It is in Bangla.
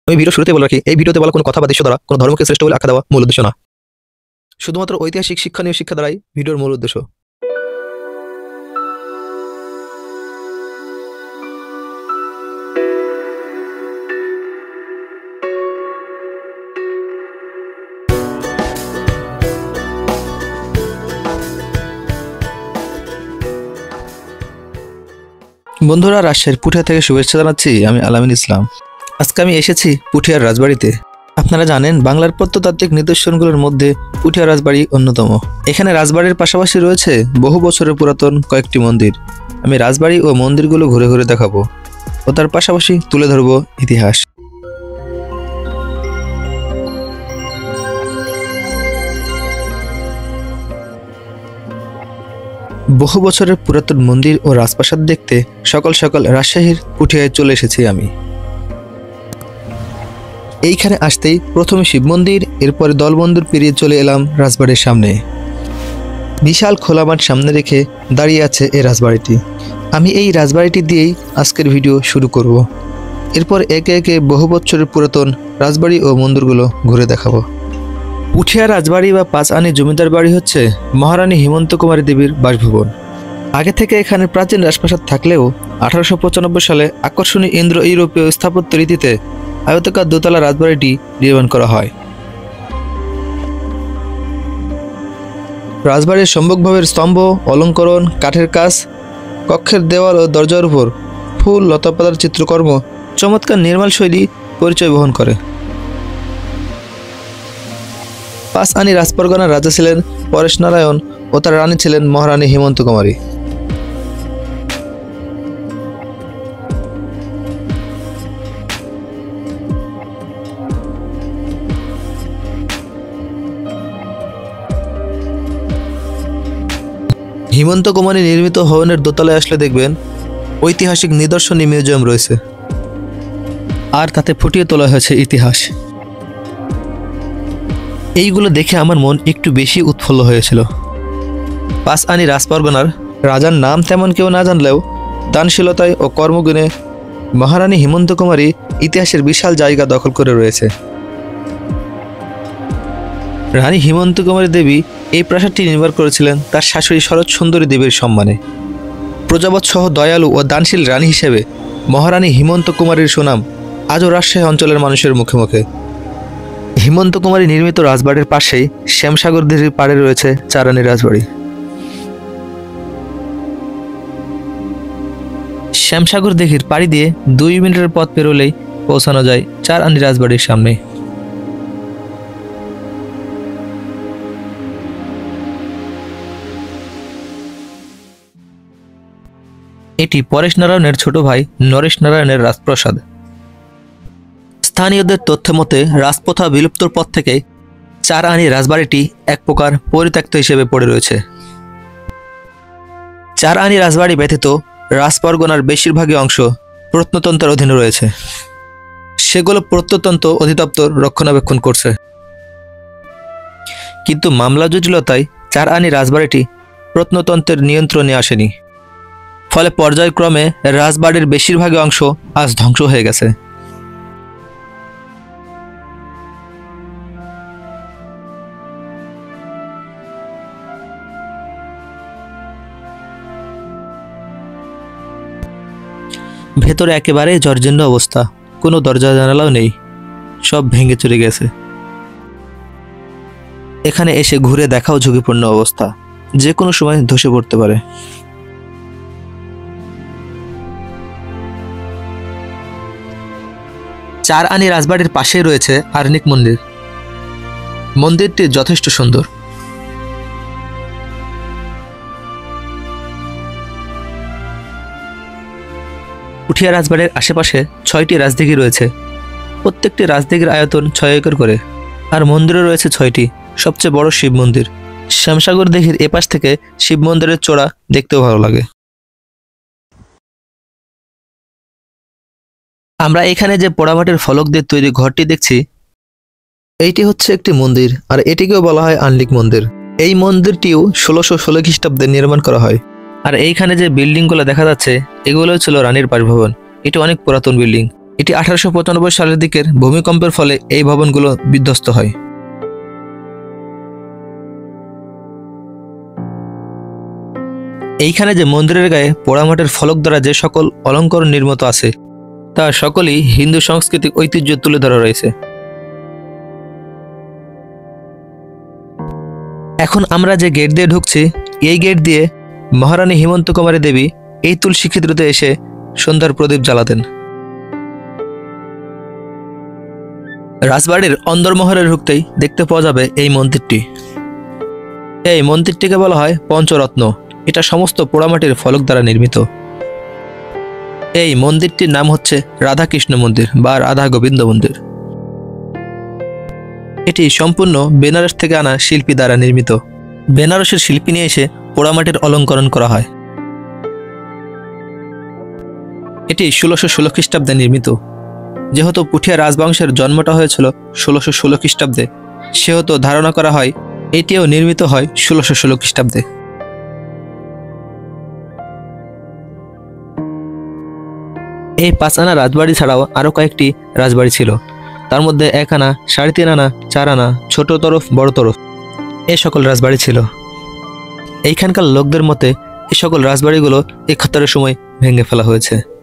আমি ভিডিও শুরুতে বলে রাখি, এই ভিডিওতে বলা কোনো কথা বা দৃশ্য দ্বারা কোনো ধর্মকে শ্রেষ্ঠ বলে আখ্যা দেওয়া মূল উদ্দেশ্য না, শুধুমাত্র ঐতিহাসিক শিক্ষণীয় শিক্ষা দ্বারাই ভিডিওর মূল উদ্দেশ্য। বন্ধুরা, রাজশাহীর পুঠিয়া থেকে শুভেচ্ছা জানাচ্ছি। আমি আলামিন ইসলাম। আজকে আমি এসেছি পুঠিয়ার রাজবাড়িতে। আপনারা জানেন, বাংলার প্রত্নতাত্ত্বিক নিদর্শনগুলোর মধ্যে পুঠিয়া রাজবাড়ি অন্যতম। এখানে রাজবাড়ির পাশাপাশি রয়েছে বহু বছরের পুরাতন কয়েকটি মন্দির। আমি রাজবাড়ি ও মন্দিরগুলো ঘুরে ঘুরে দেখাবো ও তার পাশাপাশি তুলে ধরবো ইতিহাস। বহু বছরের পুরাতন মন্দির ও রাজপ্রাসাদ দেখতে সকাল সকাল রাজশাহীর পুঠিয়ায় চলে এসেছি আমি। এইখানে আসতেই প্রথমে শিব মন্দির, এরপরে দলবন্দর পেরিয়ে চলে এলাম রাজবাড়ির সামনে। বিশাল খোলা মাঠ সামনে রেখে দাঁড়িয়ে আছে এই রাজবাড়িটি। আমি এই রাজবাড়িটি দিয়েই আজকের ভিডিও শুরু করব। এরপর একে একে বহু বছরের পুরাতন রাজবাড়ি ও মন্দিরগুলো ঘুরে দেখাবো। পুঠিয়া রাজবাড়ি বা পাঁচ আনি জমিদার বাড়ি হচ্ছে মহারানী হেমন্ত কুমারী দেবীর বাসভবন। আগে থেকে এখানে প্রাচীন রাজপ্রাসাদ থাকলেও 1895 সালে আকর্ষণীয় ইন্দো ইউরোপীয় স্থাপত্য রীতিতে আয়তাকার দোতলা রাজবাড়িটি নির্মাণ করা হয়। রাজবাড়ির সম্মুখভাবের স্তম্ভ, অলঙ্করণ, কাঠের কাজ, কক্ষের দেওয়াল ও দরজার উপর ফুল লতাপাতার চিত্রকর্ম চমৎকার নির্মাণ শৈলী পরিচয় বহন করে। পাঁচ আনি রাজপরগনার রাজা ছিলেন পরেশ নারায়ণ ও তার রানী ছিলেন মহারানী হেমন্ত কুমারী। হেমন্ত কুমারী নির্মিত ভবনের দোতলায় আসলে দেখবেন ঐতিহাসিক নিদর্শনী মিউজিয়াম রয়েছে, আর তাতে ফুটিয়ে তোলা হয়েছে ইতিহাস। এইগুলো দেখে আমার মন একটু বেশি উৎফুল্ল হয়েছিল। পাঁচ আনি রাজপরগনার রাজার নাম তেমন কেউ না জানলেও দানশীলতায় ও কর্মগুণে মহারানী হেমন্ত কুমারী ইতিহাসের বিশাল জায়গা দখল করে রয়েছে। রানী হেমন্ত কুমারী দেবী এই প্রাসাদটি নির্মাণ করেছিলেন তার শাশুড়ি শরৎ সুন্দরী দেবীর সম্মানে। প্রজাবৎ সহ দয়ালু ও দানশীল রানী হিসেবে মহারানী হেমন্ত কুমারীর সুনাম আজও রাজশাহী অঞ্চলের মানুষের মুখে মুখে। হেমন্ত কুমারী নির্মিত রাজবাড়ির পাশেই শ্যামসাগর দিঘির পাড়ে রয়েছে চার আনি রাজবাড়ি। শ্যামসাগর দিঘির পাড়ি দিয়ে 2 মিনিটের পথ পেরোলেই পৌঁছানো যায় চার আনি রাজবাড়ির সামনে। এটি পরেশ নারায়ণের ছোট ভাই নরেশ নারায়ণের রাজপ্রাসাদ। স্থানীয়দের তথ্য মতে রাজপ্রথা বিলুপ্তর পর থেকে চার আনি রাজবাড়িটি এক প্রকার পরিত্যক্ত হিসেবে পড়ে রয়েছে। চার আনি রাজবাড়ি ব্যতীত রাজপরগনার বেশিরভাগই অংশ প্রত্নতন্ত্রের অধীনে রয়েছে। সেগুলো প্রত্নতন্ত্র অধিদপ্তর রক্ষণাবেক্ষণ করছে। কিন্তু মামলা জটিলতায় চার আনি রাজবাড়িটি প্রত্নতন্ত্রের নিয়ন্ত্রণে আসেনি। ফলে পর্যায়ক্রমে রাজবাড়ির বেশিরভাগই অংশ আজ ধ্বংস হয়ে গেছে। ভেতরে একেবারে জর্জীর্ণ অবস্থা, কোনো দরজা জানালাও নেই, সব ভেঙে চুরে গেছে। এখানে এসে ঘুরে দেখাও ঝুঁকিপূর্ণ অবস্থা, যে কোনো সময় ধসে পড়তে পারে। চার আনি রাজবাড়ির পাশেই রয়েছে আর্নিক মন্দির। মন্দিরটি যথেষ্ট সুন্দর। পুঠিয়া রাজবাড়ির আশেপাশে 6টি রাজদিঘি রয়েছে। প্রত্যেকটি রাজদিঘির আয়তন 6 একর করে, আর মন্দিরও রয়েছে 6টি। সবচেয়ে বড় শিব মন্দির। শ্যামসাগর দিঘির এপাশ থেকে শিব মন্দিরের চূড়া দেখতেও ভালো লাগে। আমরা এখানে যে পোড়ামাটির ফলক দিয়ে তৈরি ঘরটি দেখছি, এইটি হচ্ছে একটি মন্দির, আর এটিকেও বলা হয় আর্নিক মন্দির। এই মন্দিরটিও 1616 খ্রিস্টাব্দে নির্মাণ করা হয়। আর এইখানে যে বিল্ডিংগুলো দেখা যাচ্ছে, এগুলো ছিল রানীর বাসভবন। এটা অনেক পুরাতন বিল্ডিং। এটি 1895 সালের দিকের ভূমিকম্পের ফলে এই ভবনগুলো বিধ্বস্ত হয়। এইখানে যে মন্দিরের গায়ে পোড়ামাটির ফলক দ্বারা যে সকল অলঙ্করণ নির্মিত আছে তা সকলেই হিন্দু সাংস্কৃতিক ঐতিহ্য তুলে ধরা রয়েছে। এখন আমরা যে গেট দিয়ে ঢুকছি, এই গেট দিয়ে মহারানী হেমন্ত কুমারী দেবী এই তুলসী ক্ষেত্রতে এসে সন্ধ্যার প্রদীপ জ্বালাতেন। রাজবাড়ির অন্দরমহলে ঢুকতেই দেখতে পাওয়া যাবে এই মন্দিরটি। এই মন্দিরটিকে বলা হয় পঞ্চরত্ন। এটা সমস্ত পোড়ামাটির ফলক দ্বারা নির্মিত। এই মন্দিরটির নাম হচ্ছে রাধাকৃষ্ণ মন্দির বা রাধা গোবিন্দ মন্দির। এটি সম্পূর্ণ বেনারস থেকে আনা শিল্পী দ্বারা নির্মিত। বেনারসের শিল্পী নিয়ে এসে পোড়ামাটির অলঙ্করণ করা হয়। এটি 1616 খ্রিস্টাব্দে নির্মিত। যেহেতু পুঠিয়া রাজবংশের জন্মটা হয়েছিল 1616 খ্রিস্টাব্দে, সেহেতু ধারণা করা হয় এটিও নির্মিত হয় 1616 খ্রিস্টাব্দে। এই 5 আনা রাজবাড়ি ছাড়াও আরও কয়েকটি রাজবাড়ি ছিল। তার মধ্যে 1 আনা, 3.5 আনা, 4 আনা, ছোট তরফ, বড় তরফ এ সকল রাজবাড়ি ছিল। এইখানকার লোকদের মতে এই সকল রাজবাড়িগুলো 71 সময় ভেঙে ফেলা হয়েছে।